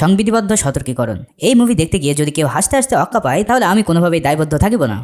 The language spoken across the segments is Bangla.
সংবিধিবদ্ধ সতর্কীকরণ। এই মুভি দেখতে গিয়ে যদি কেউ হাসতে হাসতে অক্কা পায় তাহলে আমি কোনোভাবেই দায়বদ্ধ থাকিব না।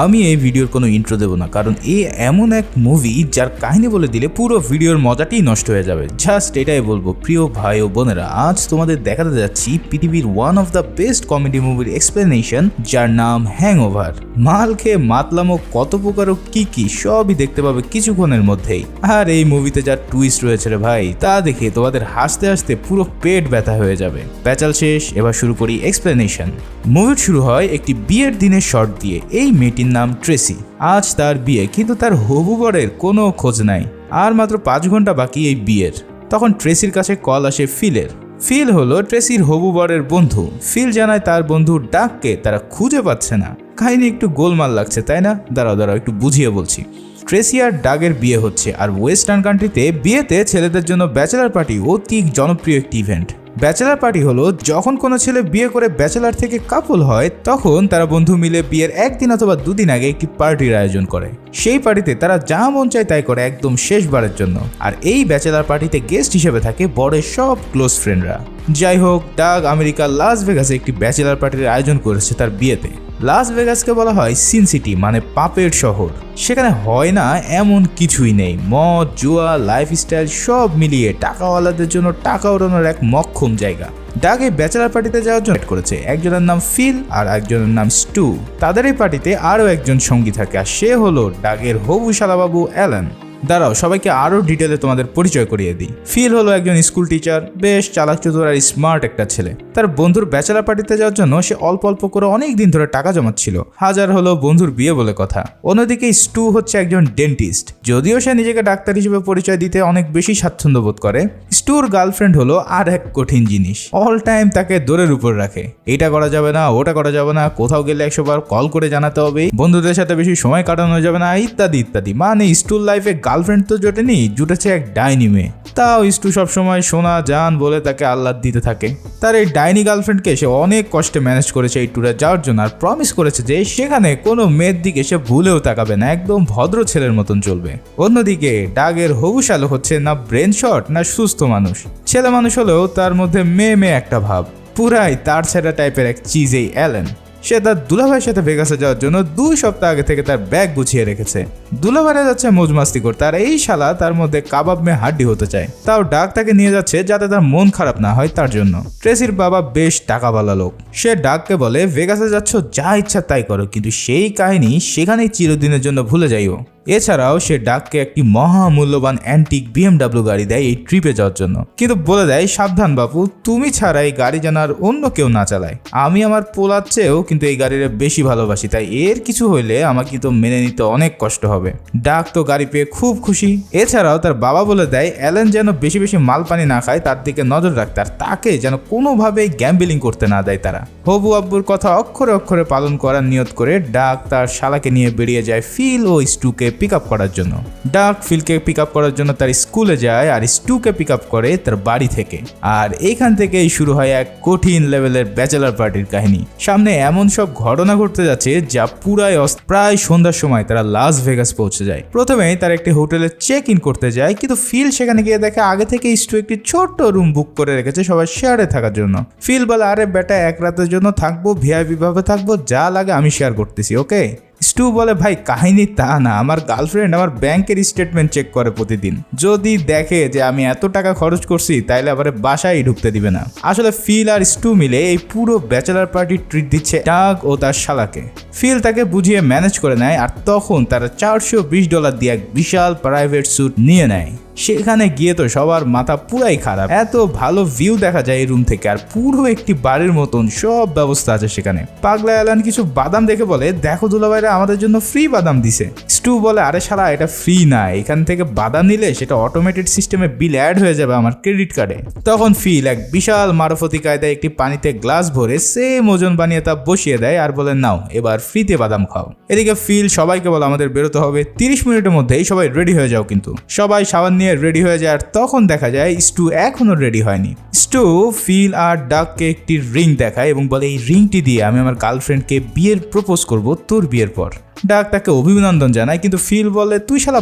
আমি এই ভিডিওর কোনো ইন্ট্রো দেবো না, কারণ এই এমন এক মুভি যার কাহিনী বলে দিলে পুরো ভিডিওর মজাটাই নষ্ট হয়ে যাবে। জাস্ট এটাই বলবো, প্রিয় ভাই ও বোনেরা, আজ তোমাদের দেখাতে যাচ্ছি পৃথিবীর one of the best comedy মুভির এক্সপ্লেনেশন, যার নাম হ্যাংওভার। মাল খেয়ে মাতলাম ও কত প্রকার ও কি সবই দেখতে পাবে কিছুক্ষণের মধ্যেই। আর এই মুভিতে যা টুইস্ট রয়েছে রে ভাই, তা দেখে তোমাদের হাসতে হাসতে পুরো পেট ব্যথা হয়ে যাবে। প্যাচাল শেষ, এবার শুরু করি এক্সপ্লেনেশন। মুভির শুরু হয় একটি বিয়ের দিনের শর্ট দিয়ে। এই মেয়েটির নাম ট্রেসি। আজ তার বিয়ে, কিন্তু তার হবু বরের কোনো খোঁজ নাই। আর মাত্র 5 ঘন্টা বাকি এই বিয়ের। তখন ট্রেসির কাছে কল আসে ফিলের। ফিল হলো ট্রেসির হবু বরের বন্ধু। ফিল জানায় তার বন্ধুর ডাককে তারা খুঁজে পাচ্ছে না। কাহিনী একটু গোলমাল লাগছে, তাই না? দাঁড়াও একটু বুঝিয়ে বলছি। ট্রেসি আর ডাগের বিয়ে হচ্ছে, আর ওয়েস্টার্ন কান্ট্রিতে বিয়েতে ছেলেদের জন্য ব্যাচেলার পার্টি অতি জনপ্রিয় একটি ইভেন্ট। ব্যাচেলার পার্টি হলো যখন কোনো ছেলে বিয়ে করে ব্যাচেলার থেকে কাপল হয়, তখন তারা বন্ধু মিলে বিয়ের 1 দিন অথবা 2 দিন আগে একটি পার্টির আয়োজন করে। সেই পার্টিতে তারা যা মন চায় তাই করে একদম শেষবারের জন্য। আর এই ব্যাচেলার পার্টিতে গেস্ট হিসেবে থাকে বরের সব ক্লোজ ফ্রেন্ডরা। যাই হোক, ডাগ আমেরিকার লাস ভেগাসে একটি ব্যাচেলার পার্টির আয়োজন করেছে তার বিয়েতে। লাস ভেগাসকে বলা হয় সিন সিটি, মানে পাপের শহর। সেখানে হয় না এমন কিছুই নেই। মদ, জুয়া, লাইফস্টাইল সব মিলিয়ে টাকাওয়ালাদের জন্য টাকা ওড়ানোর এক মক্ষম জায়গা। ডাগ এই ব্যাচেলার পার্টিতে যাওয়ার জন্য করেছে। একজনের নাম ফিল আর একজনের নাম স্টু। তাদের এই পার্টিতে আরও একজন সঙ্গী থাকে, আর সে হলো ডাগের হবু শালাবাবু অ্যালান। দাঁড়াও, সবাইকে আরও ডিটেলে তোমাদের পরিচয় করিয়ে দিই। ফিল হলো একজন স্কুল টিচার, বেশ চালাক চতুর আর স্মার্ট একটা ছেলে। তার বন্ধুর ব্যাচেলার পার্টিতে যাওয়ার জন্য সে অল্প অল্প করে অনেক দিন ধরে টাকা জমাচ্ছিল। হাজার হলো বন্ধুর বিয়ে বলে কথা। অন্যদিকে স্টু হচ্ছে একজন ডেন্টিস্ট। যদিও সে নিজেকে ডাক্তার হিসেবে পরিচয় দিতে অনেক বেশি স্বাচ্ছন্দ্য বোধ করে। স্টুর গার্লফ্রেন্ড হলো আর এক কঠিন জিনিস। অল টাইম তাকে দৌড়ের উপর রাখে। এটা করা যাবে না, ওটা করা যাবে না, কোথাও গেলে 100 বার কল করে জানাতে হবে, বন্ধুদের সাথে বেশি সময় কাটানো যাবে না, ইত্যাদি ইত্যাদি। মানে স্টুর লাইফে গার্লফ্রেন্ড তো জোটেনি, জুটেছে এক ডাইনি মেয়ে। তাও স্টু সবসময় সোনা জান বলে তাকে আহ্লাদ দিতে থাকে। তার এই ডাইনি গার্লফ্রেন্ডকে সে অনেক কষ্টে ম্যানেজ করেছে এই ট্যুরে যাওয়ার জন্য, আর প্রমিস করেছে যে সেখানে কোনো মেয়ের দিকে সে ভুলেও তাকাবে না, একদম ভদ্র ছেলের মতন চলবে। অন্যদিকে ডাগের হবু শালো হচ্ছে না ব্রেন শট না সুস্থ মানুষ। ছেলে মানুষ হলেও তার মধ্যে মেয়ে একটা ভাব। পুরাই তার ছেঁড়া টাইপের এক চিজ এই অ্যালেন। সে তার দুলাভাইয়ের সাথে ভেগাসে যাওয়ার জন্য 2 সপ্তাহ আগে থেকে তার ব্যাগ গুছিয়ে রেখেছে। দুলাভাইরা যাচ্ছে মৌজ মাস্তি করতে, আর এই শালা তার মধ্যে কাবাব মে হাড্ডি হতে চায়। তাও ডাগ তাকে নিয়ে যাচ্ছে যাতে তার মন খারাপ না হয় তার জন্য। ট্রেসির বাবা বেশ টাকাওয়ালা লোক। সে ডাগকে বলে, ভেগাসে যাচ্ছ, যা ইচ্ছা তাই করো, কিন্তু সেই কাহিনী সেখানেই চিরদিনের জন্য ভুলে যাইও। এছাড়াও সে ডাগকে একটি মহামূল্যবান অ্যান্টিক BMW গাড়ি দেয় এই ট্রিপে যাওয়ার জন্য, কিন্তু বলে দেয়, সাবধান বাপু, তুমি ছাড়া এই গাড়ি যেন আর অন্য কেউ না চালায়। আমি আমার পোলার চেয়েও কিন্তু এই গাড়ির বেশি ভালোবাসি, তাই এর কিছু হইলে আমাকে তো মেনে নিতে অনেক কষ্ট হবে। ডাগ তো গাড়ি পেয়ে খুব খুশি। এছাড়াও তার বাবা বলে দেয় অ্যালেন যেন বেশি বেশি মাল পানি না খায়, তার দিকে নজর রাখতে, আর তাকে যেন কোনোভাবেই গ্যাম্বলিং করতে না দেয় তারা। হবু আব্বুর কথা অক্ষরে অক্ষরে পালন করার নিয়ত করে ডাগ তার শালাকে নিয়ে বেরিয়ে যায় ফিল ও স্টুকে পিক আপ করার জন্য। ডাগ ফিলকে পিক আপ করার জন্য তার স্কুলে যায়, আর স্টুকে পিক আপ করে তার বাড়ি থেকে। আর এইখান থেকেই শুরু হয় এক কঠিন লেভেলের ব্যাচেলার পার্টির কাহিনী। সামনে এমন সব ঘটনা ঘটতে যাচ্ছে যা প্রায় সন্ধ্যার সময় তারা লাস ভেগাস পৌঁছে যায়। প্রথমেই তারা একটি হোটেলে চেক ইন করতে যায়, কিন্তু ফিল সেখানে গিয়ে দেখে আগে থেকে স্টু একটি ছোট্ট রুম বুক করে রেখেছে সবাই শেয়ারে থাকার জন্য। ফিল বলে, আরে বেটা, 1 রাতের জন্য থাকবো, ভিআইপি ভাবে থাকবো, যা লাগে আমি শেয়ার করতেছি, ওকে? স্টু বলে, ভাই কাহিনী তা না, আমার গার্লফ্রেন্ড আমার ব্যাংকের স্টেটমেন্ট চেক করে প্রতিদিন। যদি দেখে যে আমি এত টাকা খরচ করছি তাইলে আবার বাসায় ঢুকতে দিবে না। আসলে ফিল আর স্টু মিলে এই পুরো ব্যাচেলার পার্টি ট্রিট দিচ্ছে ডাগ ও তার শালাকে। ফিল তাকে বুঝিয়ে ম্যানেজ করে নেয়, আর তখন তারা $420 দিয়ে এক বিশাল প্রাইভেট স্যুট নিয়ে নেয়। সেখানে গিয়ে তো সবার মাথা পুরাই খারাপ। এত ভালো ভিউ দেখা যায় এই রুম থেকে, আর পুরো একটি বাড়ির মতন সব ব্যবস্থা আছে সেখানে। পাগলা অ্যালান কিছু বাদাম দেখে বলে, দেখো দুলাভাইরা আমাদের জন্য ফ্রি বাদাম দিছে। স্টু বলে, আরে শালা, এটা ফ্রি না, এখান থেকে বাদাম নিলে সেটা অটোমেটেড সিস্টেমে বিল অ্যাড হয়ে যাবে আমার ক্রেডিট কার্ডে। তখন ফিল এক বিশাল মারফতি কায়দায় একটি পানিতে গ্লাস ভরে সেম ওজন বানিয়ে তা বসিয়ে দেয়, আর বলে, নাও এবার ফ্রিতে বাদাম খাও। এদিকে ফিল সবাইকে বলে, আমাদের বেরোতে হবে, 30 মিনিটের মধ্যেই সবাই রেডি হয়ে যাও। কিন্তু সবাই সাবান নিয়ে রেডি হয়ে যায়, আর তখন দেখা যায় স্টু এখনো রেডি হয়নি। স্টু ফিল আর ডাগকে একটি রিং দেখায় এবং বলে, এই রিংটি দিয়ে আমি আমার গার্লফ্রেন্ডকে বিয়ের প্রপোজ করব তোর বিয়ের পর। ডাক তাকে অভিনন্দন জানায়, কিন্তু ফিল বলে তুই শালা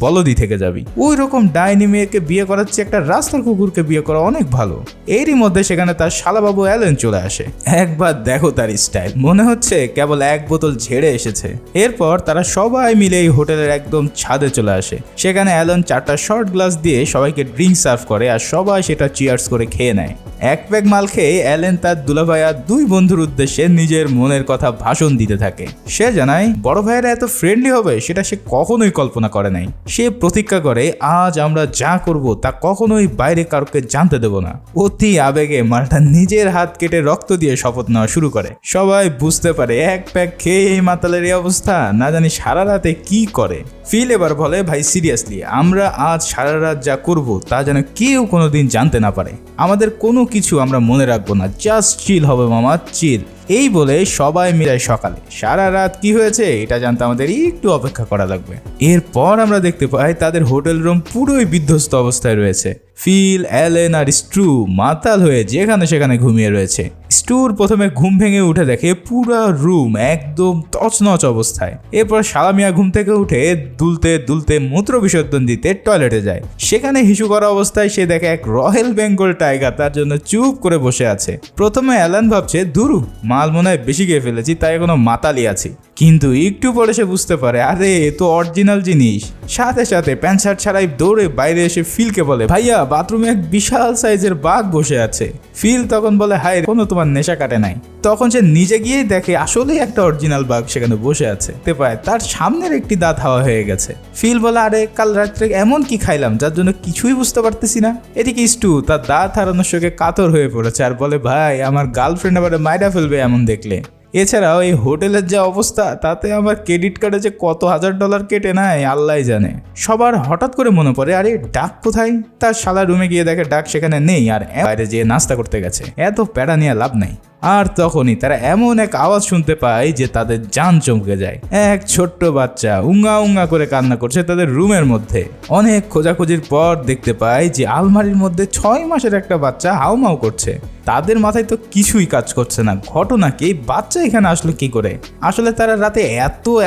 বলদই থেকে যাবি, ওই রকম ডাইনি মেয়েকে বিয়ে করার চেয়ে একটা রাস্তার কুকুরকে বিয়ে করা অনেক ভালো। এরই মধ্যে সেখানে তার শালাবাবু অ্যালেন চলে আসে। একবার দেখো তার স্টাইল, মনে হচ্ছে কেবল এক বোতল ঝেড়ে এসেছে। এরপর তারা সবাই মিলে এই হোটেলের একদম ছাদে চলে আসে। সেখানে অ্যালেন 4টা শর্ট গ্লাস দিয়ে সবাইকে ড্রিঙ্ক সার্ভ করে আর সবাই সেটা চিয়ার্স করে খেয়ে নেয়। এক প্যাক মাল খেয়ে অ্যালেন তার দুলাভাই আর 2 বন্ধুর উদ্দেশ্যে নিজের মনের কথা ভাষণ দিতে থাকে। সে জানায় বড় ভাইয়েরা এত ফ্রেন্ডলি হবে সেটা সে কখনোই কল্পনা করে নাই। সে প্রতিজ্ঞা করে আজ আমরা যা করব তা কখনোই বাইরে কাউকে জানতে দেব না। অতি আবেগে মালটা নিজের হাত কেটে রক্ত দিয়ে শপথ নেওয়া শুরু করে। সবাই বুঝতে পারে এক প্যাক খেয়ে এই মাতালের এই অবস্থা, না জানি সারা রাতে কি করে। ফিল এবার বলে ভাই সিরিয়াসলি আমরা আজ সারা রাত যা করব তা যেন কেউ কোনোদিন জানতে না পারে। আমাদের কোনো কিছু আমরা মনে রাখবো না, জাস্ট চিল হবে মামা, চিল। এই বলে সবাই মিলে সকালে। সারা রাত কি হয়েছে এটা জানতে আমাদের একটু অপেক্ষা করা লাগবে। এরপর আমরা দেখতে পাই তাদের হোটেল রুম পুরোই বিধ্বস্ত অবস্থায় রয়েছে। ফিল, অ্যালেন আর স্ট্রু মাতাল হয়ে যেখানে সেখানে ঘুমিয়ে রয়েছে। স্ট্রুর প্রথমে ঘুম ভেঙে উঠে দেখে পুরো রুম একদম তছনছ অবস্থায়। এরপর শালামিয়া ঘুম থেকে উঠে দুলতে দুলতে মূত্র বিসর্জন দিতে টয়লেটে যায়। সেখানে হিসু করা অবস্থায় সে দেখে এক রয়্যাল বেঙ্গল টাইগার তার জন্য চুপ করে বসে আছে। প্রথমে অ্যালেন ভাবছে ধুরু মাল মনে হয় বেশি খেয়ে ফেলেছি, তাই এখনো মাতালি আছি। কিন্তু একটু পরে সে বুঝতে পারে আরে এ তো অরিজিনাল জিনিস। সাথে সাথে প্যান্ট শার্ট ছাড়াই দৌড়ে বাইরে এসে ফিলকে বলে ভাইয়া বাথরুমে এক বিশাল সাইজের বাঘ বসে আছে। ফিল তখন বলে হায় কোনো তোমার নেশা কাটে নাই। তখন সে নিজে গিয়েই দেখে আসলেই একটা অরিজিনাল বাঘ সেখানে বসে আছে। তে পায় তার সামনের একটি দাঁত হাওয়া হয়ে গেছে। ফিল বলে আরে কাল রাত্রে এমন কি খাইলাম যার জন্য কিছুই বুঝতে পারতেছি না। এদিকে স্টু তার দাঁত হারানোর শোকে কাতর হয়ে পড়েছে আর বলে ভাই আমার গার্লফ্রেন্ড আবার মাইরা ফেলবে এমন দেখলে। এছাড়াও এই হোটেলের যে অবস্থা তাতে আমার ক্রেডিট কার্ডে যে কত $1000 কেটে নেয় আল্লাহ জানে। সবার হঠাৎ করে মনে পড়ে আরে ডাক কোথায়। তার শালা রুমে গিয়ে দেখে ডাক সেখানে নেই আর বাইরে যেয়ে নাস্তা করতে গেছে। এত প্যারা নিয়ে লাভ নাই। আর তখনই তারা এমন এক আওয়াজ শুনতে পায় যে তাদের জান চমকে যায়। এক ছোট্ট বাচ্চা উঙ্গা উঙ্গা করে কান্না করছে তাদের রুমের মধ্যে। অনেক খোঁজাখুঁজির পর দেখতে পায় যে আলমারির মধ্যে 6 মাসের একটা বাচ্চা হাউমাউ করছে। তাদের মাথায় তো কিছুই কাজ করছে না, ঘটনা কি বাচ্চা এখানে আসলো কি করে। আসলে তারা রাতে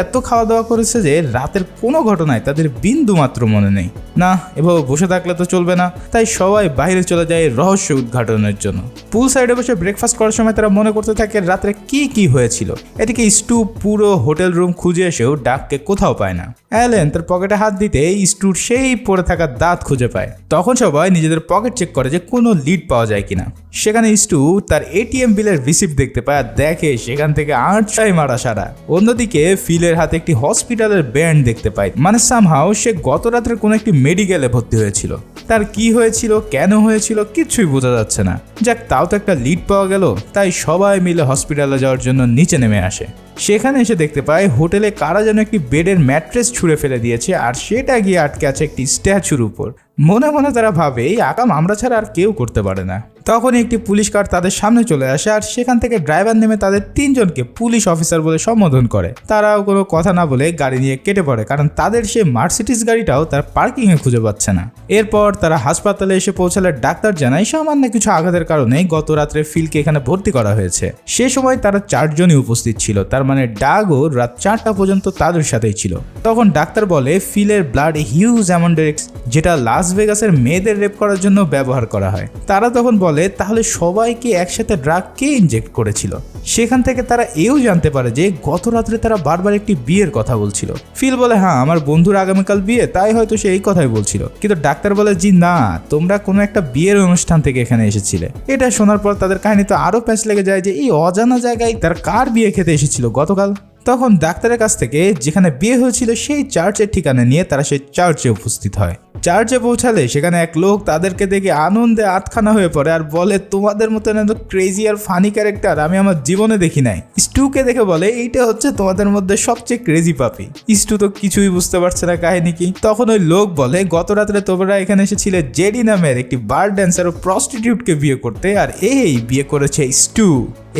এত খাওয়া দাওয়া করেছে যে রাতের কোনো ঘটনায় তাদের বিন্দু মাত্র মনে নেই। না এভাবে বসে থাকলে তো চলবে না, তাই সবাই বাইরে চলে যায় রহস্য উদ্ঘাটনের জন্য। পুল সাইডে বসে ব্রেকফাস্ট করার সময় তারা মনে করতে থাকে রাত্রে কি হয়েছিল। এদিকে স্টু পুরো হোটেল রুম খুঁজে এসেও ডাককে কোথাও পায় না। অ্যালেন তার পকেটে হাত দিতে স্টুর সেই পড়ে থাকা দাঁত খুঁজে পায়। তখন সবাই নিজেদের পকেট চেক করে যে কোনো লিড পাওয়া যায় কিনা। সেখানে স্টু তার এটিএম বিলের রিসিপ্ট দেখতে পায় আর দেখে সেখান থেকে 8টাই মারা সারা। অন্যদিকে ফিলের হাতে একটি হসপিটালের ব্যান্ড দেখতে পায়, মানে সামহাও সে গত রাতের কোনো একটি মেডিকেলে ভর্তি হয়েছিল। তার কি হয়েছিল কেন হয়েছিল কিছুই বোঝা যাচ্ছে না। যাক তাও তো একটা লিড পাওয়া গেল। তাই সবাই মিলে হসপিটালে যাওয়ার জন্য নিচে নেমে আসে। সেখানে এসে দেখতে পায় হোটেলে কারা যেন একটি বেডের ম্যাট্রেস ছুঁড়ে ফেলে দিয়েছে আর সেটা গিয়ে আটকে আছে একটি স্ট্যাচুর উপর। মনে মনে তারা ভাবে এই আকাম আমরা ছাড়া আর কেউ করতে পারে না। তখনই একটি পুলিশ কার তাদের সামনে চলে আসে আর সেখান থেকে ড্রাইভার নেমে তাদের 3 জনকে পুলিশ অফিসার বলে সম্বোধন করে। তারাও কোনো কথা না বলে গাড়ি নিয়ে কেটে পড়ে, কারণ তাদের সেই মার্সিডিজ গাড়িটাও তার পার্কিংয়ে খুঁজে পাচ্ছে না। এরপর তারা হাসপাতালে এসে পৌঁছালে ডাক্তার জানায় সামান্য কিছু আঘাতের কারণে গত রাত্রে ফিলকে এখানে ভর্তি করা হয়েছে। সে সময় তারা 4 জনই উপস্থিত ছিল, তার মানে ডাগও রাত 4টা পর্যন্ত তাদের সাথেই ছিল। তখন ডাক্তার বলে ফিলের ব্লাড হিউজ অ্যামাউন্টের যেটা লাস ভেগাসের মেয়েদের রেপ করার জন্য ব্যবহার করা হয়। তারা তখন বলে তাহলে সবাইকে একসাথে ড্রাগ কে ইনজেক্ট করেছিল। সেখান থেকে তারা এও জানতে পারে যে গত রাত্রে তারা বারবার একটি বিয়ের কথা বলছিল। ফিল বলে হ্যাঁ আমার বন্ধুর আগামীকাল বিয়ে, তাই হয়তো সে এই কথাই বলছিল। কিন্তু ডাক্তার বলে জি না, তোমরা কোনো একটা বিয়ের অনুষ্ঠান থেকে এখানে এসেছিলে। এটা শোনার পর তাদের কাহিনী তো আরো প্যাঁচ লেগে যায় যে এই অজানা জায়গায় তার কার বিয়ে খেতে এসেছিল গতকাল। তখন ডাক্তারের কাছ থেকে যেখানে বিয়ে হয়েছিল সেই চার্চের ঠিকানা নিয়ে তারা সেই চার্চে উপস্থিত হয়। চার্চে পৌঁছালে সেখানে এক লোক তাদেরকে দেখে আনন্দে আটখানা হয়ে পড়ে আর বলে তোমাদের মতন এত ক্রেজি আর ফানি ক্যারেক্টার আমি আমার জীবনে দেখি নাই। স্টুকে দেখে বলে এইটা হচ্ছে তোমাদের মধ্যে সবচেয়ে ক্রেজি পাপি। স্টু তো কিছুই বুঝতে পারছে না কাহিনী কি। তখন ওই লোক বলে গত রাত্রে তোমরা এখানে এসেছিলে জেডি নামের একটি বার ড্যান্সার ও প্রস্টিটিউটকে বিয়ে করতে, আর এই বিয়ে করেছে স্টু।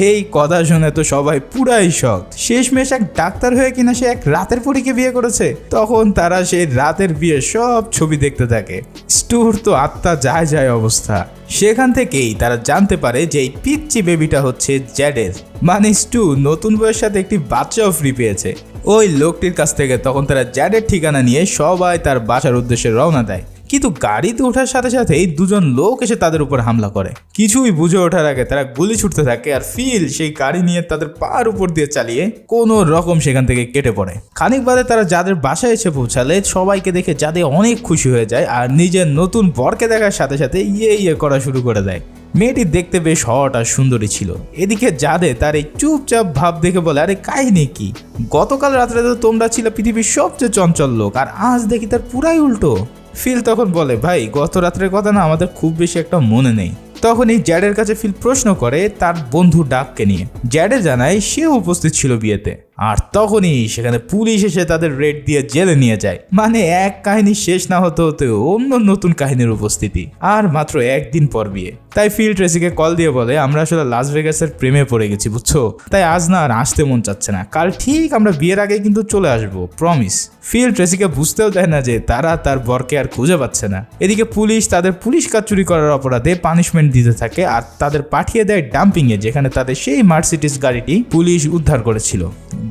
এই কথা শুনে তো সবাই পুরাই শক। শেষমেশ এক ডাক্তার হয়ে কিনা সে এক রাতের পরীকে বিয়ে করেছে। তখন তারা সেই রাতের বিয়ে সব ছবি দেখতে থাকে। স্টুর তো আত্মা যায় অবস্থা। সেখান থেকেই তারা জানতে পারে যে এই পিচ্চি বেবিটা হচ্ছে জ্যাডের, মানে স্টু নতুন বউয়ের সাথে একটি বাচ্চাও ফ্রি পেয়েছে। ওই লোকটির কাছ থেকে তখন তারা জ্যাডের ঠিকানা নিয়ে সবাই তার বাসার উদ্দেশ্যে রওনা দেয়। কিন্তু গাড়িতে ওঠার সাথে সাথেই দুজন লোক এসে তাদের উপর হামলা করে। কিছুই বুঝে ওঠার আগে তারা গুলি ছুটতে থাকে আর ফিল সেই গাড়ি নিয়ে তাদের পার উপর দিয়ে চালিয়ে কোনো রকম সেখান থেকে কেটে পড়ে। খানিক বাদে তারা যাদের বাসায় এসে পৌঁছালে সবাইকে দেখে যাদের অনেক খুশি হয়ে যায় আর নিজের নতুন বরকে দেখার সাথে সাথে ইয়ে করা শুরু করে দেয়। মেয়েটি দেখতে বেশ হট আর সুন্দরী ছিল। এদিকে যাদে তার এই চুপচাপ ভাব দেখে বলে, আরে কাহিনী কি? গতকাল রাত্রে তো তোমরা ছিল পৃথিবীর সবচেয়ে চঞ্চল লোক, আর আজ দেখি তার পুরাই উল্টো। ফিল তখন বলে, ভাই গত রাত্রের কথা না আমাদের খুব বেশি একটা মনে নেই। তখনই জ্যাডের কাছে ফিল প্রশ্ন করে তার বন্ধু ডাককে নিয়ে। জ্যাডে জানায় সেও উপস্থিত ছিল বিয়েতে, আর তখনই সেখানে পুলিশ এসে তাদের রেড দিয়ে জেলে নিয়ে যায়। মানে এক কাহিনী শেষ না হতে হতে অন্য নতুন কাহিনীর উপস্থিতি, আর মাত্র একদিন পর বিয়ে। তাই ফিল ট্রেসিকে কল দিয়ে বলে, আমরা আসলে লাস ভেগাসের প্রেমে পড়ে গেছি বুঝছো, তাই আজ না আর আসতে মন চাচ্ছে না, কাল ঠিক আমরা বিয়ের আগে কিন্তু চলে আসবো, প্রমিস। ফিল ট্রেসিকে বুঝতেও দেয় না যে তারা তার বরকে আর খুঁজে পাচ্ছে না। এদিকে পুলিশ তাদের পুলিশ কাজ চুরি করার অপরাধে পানিশমেন্ট দিতে থাকে আর তাদের পাঠিয়ে দেয় ডাম্পিংয়ে, যেখানে তাদের সেই মার্সিডিজ গাড়িটি পুলিশ উদ্ধার করেছিল।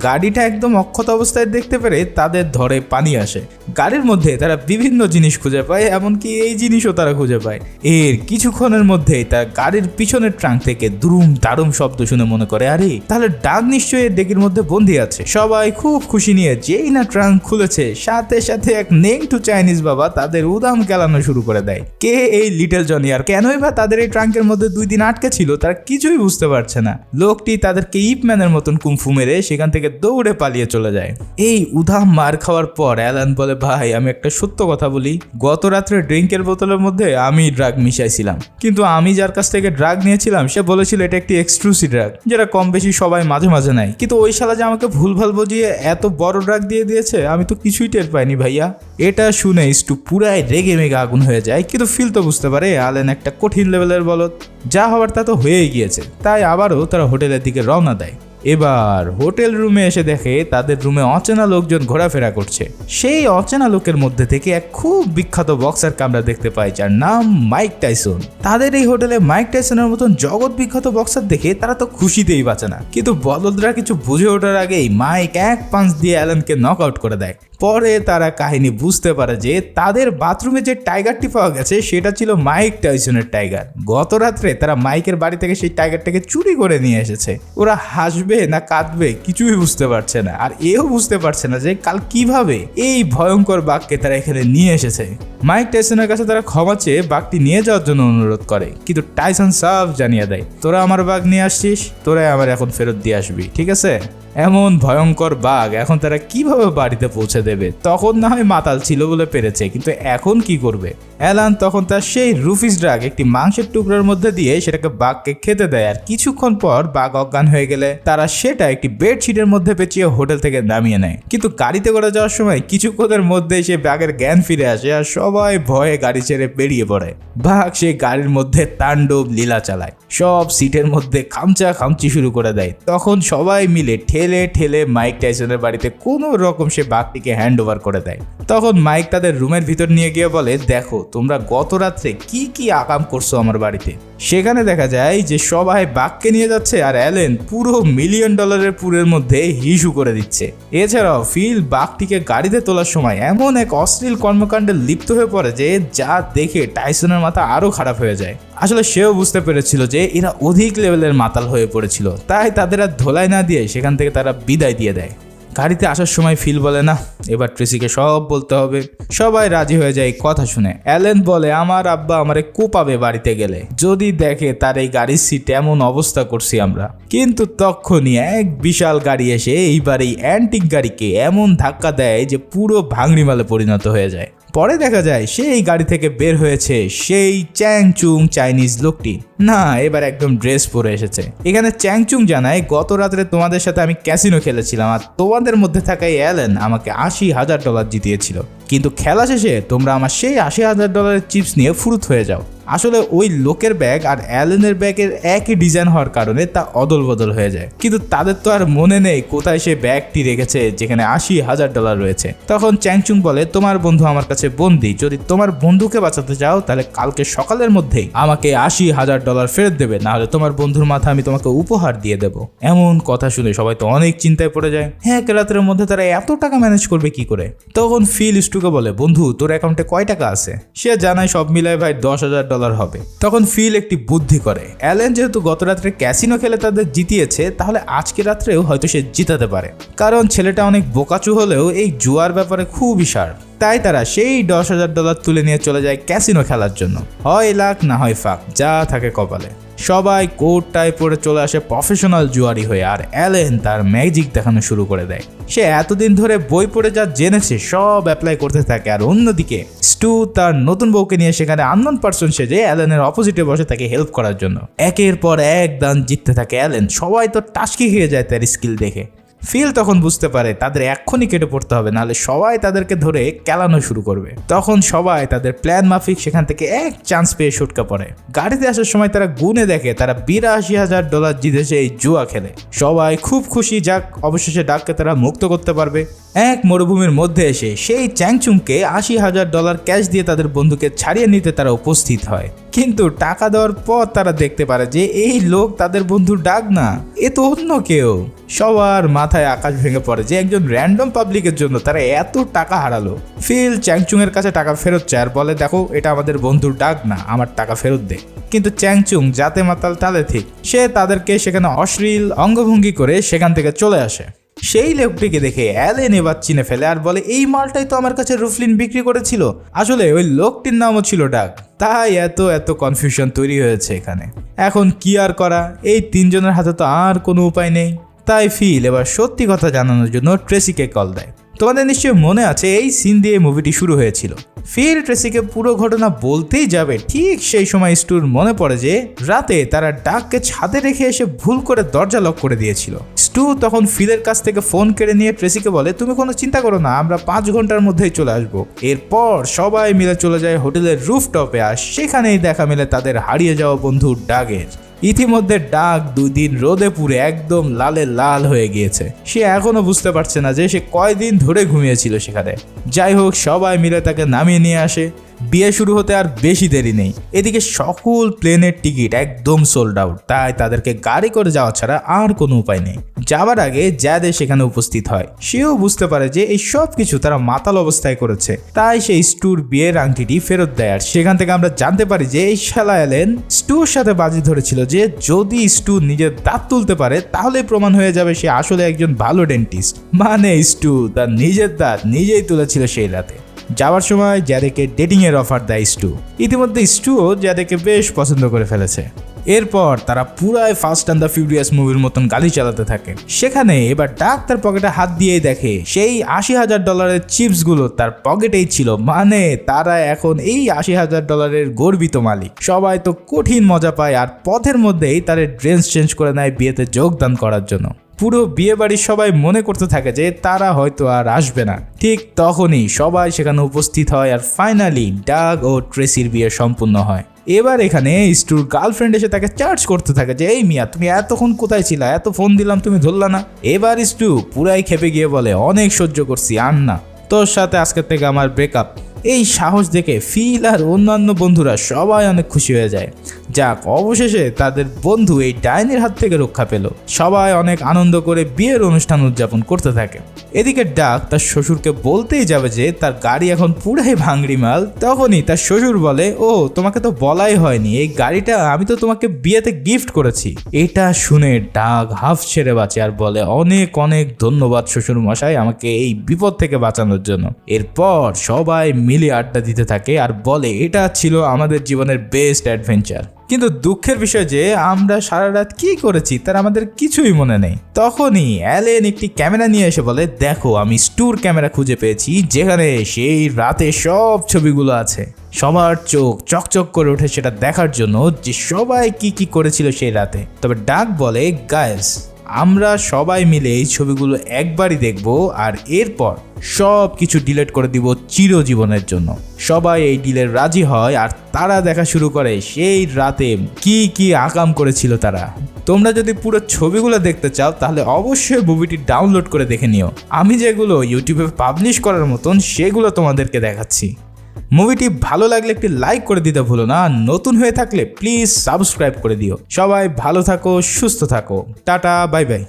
গাড়িটা একদম অক্ষত অবস্থায় দেখতে পেরে তাদের ধরে পানি আসে। গাড়ির মধ্যে তারা বিভিন্ন জিনিস খুঁজে পায়, এমনকি এই জিনিসও তারা খুঁজে পায়। এর কিছুক্ষণের মধ্যেই তার গাড়ির পিছনের ট্রাঙ্ক থেকে দুরুম দারুম শব্দ শুনে মনে করে, আরে তাহলে ডাক নিশ্চয়ই এর ডেকির মধ্যে বন্দি আছে। সবাই খুব খুশি নিয়ে যেই না ট্রাঙ্ক খুলেছে, সাথে সাথে এক নেংটু চাইনিজ বাবা তাদের উদাম কেলানো শুরু করে দেয়। কে এই লিটল জনি, আর কেনই বা তাদের এই ট্রাঙ্কের মধ্যে 2 দিন আটকে ছিল তারা কিছুই বুঝতে পারছে না। লোকটি তাদেরকে ইপম্যানের মতন কুমফু মেরে সেখান থেকে দৌড়ে পালিয়ে চলে যায়। এই উদাম মার খাওয়ার পর অ্যালান বলে, ভাই আমি একটা সত্য কথা বলি, গত রাত্রে ড্রিঙ্কের বোতলের মধ্যে আমি ড্রাগ মিশাইছিলাম, কিন্তু আমি যার কাছ থেকে ড্রাগ নিয়েছিলাম সে বলেছিল এটা একটি এক্সক্লুসিভ ড্রাগ, যেটা কম বেশি সবাই মাঝে মাঝে নেয়, কিন্তু ওই শালা যে আমাকে ভুলভাল বুঝিয়ে এত বড় ড্রাগ দিয়ে দিয়েছে আমি তো কিছুই টের পাইনি ভাইয়া। এটা শুনে স্টু পুরাই রেগে মেগে আগুন হয়ে যায়, কিন্তু ফিল তো বুঝতে পারে অ্যালেন একটা কঠিন লেভেলের বলদ, যা হওয়ার তা তো হয়েই গিয়েছে। তাই আবারও তারা হোটেলের দিকে রওনা দেয়। এবার হোটেল রুমে এসে দেখে তাদের রুমে অচেনা লোকজন ঘোরাফেরা করছে। সেই অচেনা লোকের মধ্যে থেকে এক খুব বিখ্যাত বক্সারকে আমরা দেখতে পাই, যার নাম মাইক টাইসন। তাদের এই হোটেলে মাইক টাইসনের মতন জগৎ বিখ্যাত বক্সার দেখে তারা তো খুশিতেই বাঁচে না, কিন্তু বলদরা কিছু বুঝে ওঠার আগেই মাইক এক পাঞ্চ দিয়ে অ্যালেনকে নক আউট করে দেয়। পরে তারা কাহিনী বুঝতে পারে যে তাদের বাথরুমে যে টাইগারটি পাওয়া গেছে সেটা ছিল মাইক টাইসনের টাইগার। গত রাত্রে তারা মাইকের বাড়ি থেকে সেই টাইগারটাকে চুরি করে নিয়ে এসেছে। ওরা হাসবে না কাঁদবে কিছুই বুঝতে পারছে না, আর এও বুঝতে পারছে না যে কাল কিভাবে এই ভয়ঙ্কর বাঘকে তারা এখানে নিয়ে এসেছে। মাইক টাইসনের কাছে তারা ক্ষমা চেয়ে বাঘটি নিয়ে যাওয়ার জন্য অনুরোধ করে, কিন্তু টাইসন সাফ জানিয়ে দেয়, তোরা আমার বাঘ নিয়ে আসছিস, তোরাই আমার এখন ফেরত দিয়ে আসবি, ঠিক আছে? এমন ভয়ঙ্কর বাঘ এখন তারা কিভাবে বাড়িতে পৌঁছে দেবে? তখন না হয় মাতাল ছিল বলে পেরেছে, কিন্তু এখন কি করবে? অ্যালান তখন তার সেই রুফিস ড্রাগ একটি মাংসের টুকরার মধ্যে দিয়ে সেটাকে বাঘকে খেতে দেয়, আর কিছুক্ষণ পর বাঘ অজ্ঞান হয়ে গেলে তারা সেটা একটি বেডশিটের মধ্যে পেঁচিয়ে হোটেল থেকে নামিয়ে নেয়। কিন্তু গাড়িতে করে যাওয়ার সময় কিছুক্ষণের মধ্যেই সে বাঘের জ্ঞান ফিরে আসে আর সবাই ভয়ে গাড়ি ছেড়ে বেরিয়ে পড়ে। বাঘ সেই গাড়ির মধ্যে তাণ্ডব লীলা চালায়, সব সিটের মধ্যে খামচা খামচি শুরু করে দেয়। তখন সবাই মিলে ঠেলে ঠেলে মাইক টাইসনের বাড়িতে কোনো রকম সে বাঘটিকে হ্যান্ড ওভার করে দেয়। তখন মাইক তাদের রুমের ভিতর নিয়ে গিয়ে বলে, দেখো তোমরা গত রাত্রে কি কি আকাম করছো আমার বাড়িতে। সেখানে দেখা যায় যে সবাই বাঘকে নিয়ে যাচ্ছে আর অ্যালেন পুরো $1 মিলিয়ন পুরের মধ্যে হিসু করে দিচ্ছে। এছাড়াও ফিল বাঘটিকে গাড়িতে তোলার সময় এমন এক অশ্লীল কর্মকাণ্ডে লিপ্ত হয়ে পড়ে যে যা দেখে টাইসনের মাথা আরো খারাপ হয়ে যায়। আসলে সেও বুঝতে পেরেছিল যে এরা অধিক লেভেলের মাতাল হয়ে পড়েছিল, তাই তাদের আর ধোলাই না দিয়ে সেখান থেকে তারা বিদায় দিয়ে দেয়। গাড়িতে আসার সময় ফিল বলে, না এবার ট্রেসিকে সব বলতে হবে। সবাই রাজি হয়ে যায় কথা শুনে। অ্যালেন বলে, আমার আব্বা আমারে কোপাবে বাড়িতে গেলে যদি দেখে তার এই গাড়ির সিট এমন অবস্থা করছি আমরা। কিন্তু তখনই এক বিশাল গাড়ি এসে এইবার এই অ্যান্টিক গাড়িকে এমন ধাক্কা দেয় যে পুরো ভাঙড়ি মালে পরিণত হয়ে যায়। পরে দেখা যায় সেই গাড়ি থেকে বের হয়েছে সেই চ্যাংচুং চাইনিজ লোকটি। না, এবার একদম ড্রেস পরে এসেছে। এখানে চ্যাংচুং জানায়, গত রাত্রে তোমাদের সাথে আমি ক্যাসিনো খেলেছিলাম আর তোমাদের মধ্যে থাকা অ্যালেন আমাকে $80,000 জিতিয়েছিল, কিন্তু খেলা শেষে তোমরা আমার সেই $80,000 চিপস নিয়ে ফুরুত হয়ে যাও। আসলে ওই লোকের ব্যাগ আর অ্যালেনের ব্যাগের একই ডিজাইন হওয়ার কারণে তা অদল বদল হয়ে যায়, কিন্তু তাদের তো আর মনে নেই কোথায় সে ব্যাগটি রেখেছে যেখানে $80,000 রয়েছে। তখন চ্যাংচুং বলে, তোমার বন্ধু আমার কাছে বন্দী, যদি তোমার বন্ধুকে বাঁচাতে চাও তাহলে কালকে সকালের মধ্যেই আমাকে $80,000 ফেরত দেবে, না হলে তোমার বন্ধুর মাথা আমি তোমাকে উপহার দিয়ে দেবো। এমন কথা শুনে সবাই তো অনেক চিন্তায় পড়ে যায়। হ্যাঁ, রাতের মধ্যে তারা এত টাকা ম্যানেজ করবে কি করে? তখন ফিল স্টুকে বলে, বন্ধু তোর অ্যাকাউন্টে কয় টাকা আছে? সে জানায় সব মিলায় ভাই $10,000 হবে। তখন ফিল একটি বুদ্ধি করে, অ্যালেন যেহেতু গত রাত্রে ক্যাসিনো খেলে তাদের জিতিয়েছে, তাহলে আজকে রাত্রেও হয়তো সে জিতাতে পারে, কারণ ছেলেটা অনেক বোকাচু হলেও এই জুয়ার ব্যাপারে খুবই শার্প। তাই তারা সেই $10,000 তুলে নিয়ে চলে যায় ক্যাসিনো খেলার জন্য। হয় লাখ না হয় ফাক, যা থাকে কপালে। সবাই কোট টাই পরে চলে আসে প্রফেশনাল জুয়ারি হয়ে, আর অ্যালেন তার ম্যাজিক দেখানো শুরু করে দেয়। সে এতদিন ধরে বই পড়ে যা জেনেছে সব অ্যাপ্লাই করতে থাকে, আর অন্যদিকে স্টু তার নতুন বউকে নিয়ে সেখানে আননোন পারসন সেজে অ্যালেনের অপোজিটে বসে তাকে হেল্প করার জন্য। একের পর এক দান জিততে থাকে অ্যালেন, সবাই তো টাসকি খেয়ে যায় তার স্কিল দেখে। ফিল তখন বুঝতে পারে তাদের এক্ষুনি কেটে পড়তে হবে, নাহলে সবাই তাদেরকে ধরে কেলানো শুরু করবে। তখন সবাই তাদের প্ল্যান মাফিক সেখান থেকে এক চান্স পেয়ে সটকা পড়ে। গাড়িতে আসার সময় তারা গুনে দেখে তারা $82,000 জিতেছে এই জুয়া খেলে। সবাই খুব খুশি, যাক অবশেষে ডাককে তারা মুক্ত করতে পারবে। এক মরুভূমির মধ্যে এসে সেই চ্যাংচুংকে $80,000 ক্যাশ দিয়ে তাদের বন্ধুকে ছাড়িয়ে নিতে তারা উপস্থিত হয়, কিন্তু টাকা দেওয়ার পর তারা দেখতে পারে যে এই লোক তাদের বন্ধু ডাক না, এ তো অন্য কেউ। সবার মাথায় আকাশ ভেঙে পড়ে যে একজন র্যান্ডম পাবলিকের জন্য তারা এত টাকা হারালো। ফিল চ্যাংচুং এর কাছে টাকা ফেরত চায় আর বলে, দেখো এটা আমাদের বন্ধুর ডাক না, আমার টাকা ফেরত দে। কিন্তু চ্যাংচুং যাতে মাতাল তালে ঠিক, সে তাদেরকে সেখানে অশ্লীল অঙ্গভঙ্গি করে সেখান থেকে চলে আসে। সেই লোকটিকে দেখে অ্যালেন এবার চিনে ফেলে আর বলে, এই মালটাই তো আমার কাছে রুফলিন বিক্রি করেছিল। আসলে ওই লোকটির নামও ছিল ডাক। তাই এত কনফিউশন তৈরি হয়েছে এখানে। এখন কি আর করা, এই তিনজনের হাতে তো আর কোনো উপায় নেই। তাই ফিল এবার সত্যি কথা জানানোর জন্য ট্রেসিকে কল দেয়। তোমাদের নিশ্চয়ই মনে আছে এই সিন দিয়ে মুভিটি শুরু হয়েছিল। ফিল ট্রেসিকে পুরো ঘটনা বলতেই যাবে, ঠিক সেই সময় স্টুর মনে পড়ে যে রাতে তারা ডাককে ছাদে রেখে এসে ভুল করে দরজা লক করে দিয়েছিল। স্টু তখন ফিলের কাছ থেকে ফোন কেড়ে নিয়ে ট্রেসিকে বলে, তুমি কোনো চিন্তা করো না, আমরা 5 ঘন্টার মধ্যেই চলে আসবো। এরপর সবাই মিলে চলে যায় হোটেলের রুফটপে, আর সেখানেই দেখা মিলে তাদের হারিয়ে যাওয়া বন্ধু ডাগের। ইতিমধ্যে ডাক 2 দিন রোদে পুড়ে একদম লালে লাল হয়ে গিয়েছে। সে এখনো বুঝতে পারছে না যে সে কয়দিন ধরে ঘুমিয়েছিল সেখানে। যাই হোক, সবাই মিলে তাকে নামিয়ে নিয়ে আসে। বিয়ে শুরু হতে আর বেশি দেরি নেই। এদিকে সকল প্লেনের টিকিট একদম সোল্ড আউট, তাই তাদেরকে গাড়ি করে যাওয়া ছাড়া আর কোনো উপায় নেই। যাবার আগে জ্যাদে সেখানে উপস্থিত হয়। সেও বুঝতে পারে যে এই সব কিছু তারা মাতাল অবস্থায় করেছে, তাই সেই স্টুর বিয়ের আংটিটি ফেরত দেয়। আর সেখান থেকে আমরা জানতে পারি যে এই শালা অ্যালেন স্টুর সাথে বাজি ধরেছিল যে যদি স্টু নিজের দাঁত তুলতে পারে তাহলে প্রমাণ হয়ে যাবে সে আসলে একজন ভালো ডেন্টিস্ট। মানে স্টু তার নিজের দাঁত নিজেই তুলেছিল সেই রাতে। যাওয়ার সময় জ্যাদেকে ডেটিং এর অফার দেয় স্টু। ইতিমধ্যে স্টুও জ্যাদেকে বেশ পছন্দ করে ফেলেছে। এরপর তারা পুরাই ফাস্ট অ্যান্ড দ্য ফিউরিয়াস মুভির মতন গাড়ি চালাতে থাকে। সেখানে এবার ডাক তার পকেটে হাত দিয়েই দেখে সেই $80,000 চিপসগুলো তার পকেটেই ছিল। মানে তারা এখন এই $80,000 গর্বিত মালিক। সবাই তো কঠিন মজা পায়, আর পথের মধ্যেই তার ড্রেস চেঞ্জ করে নেয় বিয়েতে যোগদান করার জন্য। পুরো বিয়ে বাড়ির সবাই মনে করতে থাকে যে তারা হয়তো আর আসবে না। ঠিক তখনই সবাই সেখানে উপস্থিত হয়, আর ফাইনালি ডাগ ও ট্রেসির বিয়ে সম্পূর্ণ হয়। এবার এখানে স্টুর গার্লফ্রেন্ড এসে তাকে চার্জ করতে থাকে যে এই মিয়া তুমি এতক্ষণ কোথায় ছিলা, এত ফোন দিলাম তুমি ধরলা না। এবার স্টু পুরাই খেপে গিয়ে বলে, অনেক সহ্য করছি, আর না, তোর সাথে আজকের থেকে আমার ব্রেকআপ। এই সাহস দেখে ফিল আর অন্যান্য বন্ধুরা সবাই অনেক খুশি হয়ে যায়। যাক, অবশেষে তাদের বন্ধু এই ডাইনির হাত থেকে রক্ষা পেল। সবাই অনেক আনন্দ করে বিয়ের অনুষ্ঠান উদযাপন করতে থাকে। এদিকে ডাক তার শ্বশুরকে বলতেই যাবে যে তার গাড়ি এখন পুরাই ভাঙড়ি মাল। তখনই তার শ্বশুর বলে, ও তোমাকে তো বলাই হয়নি, এই গাড়িটা আমি তো তোমাকে বিয়েতে গিফট করেছি। এটা শুনে ডাক হাফ ছেড়ে বাঁচে আর বলে, অনেক অনেক ধন্যবাদ শ্বশুর মশাই আমাকে এই বিপদ থেকে বাঁচানোর জন্য। এরপর সবাই মিলে আড্ডা দিতে থাকে আর বলে এটা ছিল আমাদের জীবনের বেস্ট অ্যাডভেঞ্চার। কিন্তু দুঃখের বিষয় যে আমরা সারা রাত কি করেছি তার আমাদের কিছুই মনে নেই। তখনই অ্যালেন একটি ক্যামেরা নিয়ে এসে বলে, দেখো আমি স্টুর ক্যামেরা খুঁজে পেয়েছি যেখানে সেই রাতে সব ছবিগুলো আছে। সবার চোখ চকচক করে ওঠে সেটা দেখার জন্য যে সবাই কি কি করেছিল সেই রাতে। তবে ডাক বলে, গাইস আমরা সবাই মিলে এই ছবিগুলো একবারই দেখব আর এরপর সব কিছু ডিলিট করে দিব চিরজীবনের জন্য। সবাই এই ডিলে রাজি হয় আর তারা দেখা শুরু করে সেই রাতে কি কি আকাম করেছিল তারা। তোমরা যদি পুরো ছবিগুলো দেখতে চাও তাহলে অবশ্যই মুভিটি ডাউনলোড করে দেখে নিও। আমি যেগুলো ইউটিউবে পাবলিশ করার মতন সেগুলো তোমাদেরকে দেখাচ্ছি। মুভিটি ভালো লাগলে একটি লাইক করে দিতে ভুলো না, নতুন হয়ে থাকলে প্লিজ সাবস্ক্রাইব করে দিও। সবাই ভালো থাকো, সুস্থ থাকো, টাটা, বাই বাই।